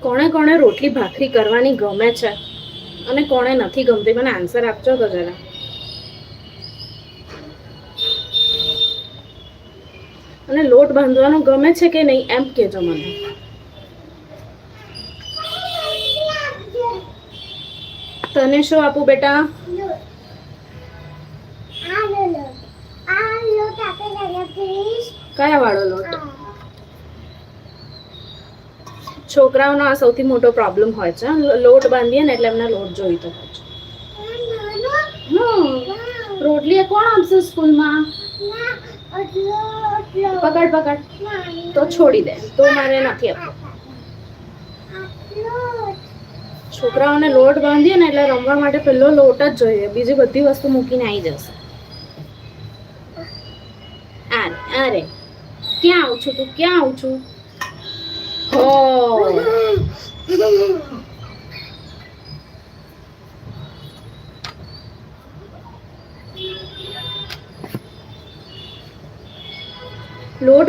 કોણે કોણે રોટલી ભાખરી કરવાની ગમે છે અને કોણે નથી ગમતી? મને આન્સર આપજો તો જરા. અને લોટ બાંધવાનો ગમે છે કે નહીં એમ કહેજો મને. તને શું આપું બેટા? કયા વાળો લોટ? છોકરાઓનો આ સૌથી મોટો પ્રોબ્લેમ હોય છે. લોટ બાંધીએ ને એટલે એમને લોટ જોઈતો હોય છે. રોટલી કોણ આપશે સ્કૂલમાં? પકડ પકડ. તો છોડી દે. તો મારે નથી આપવું. છોકરાઓને લોટ બાંધીએ ને એટલે રમવા માટે પેલો લોટ જ જોઈએ. બીજી બધી વસ્તુ મૂકીને આવી જશે. અરે અરે ક્યાં આવું છું તું? ક્યાં આવું છું? હો લોટ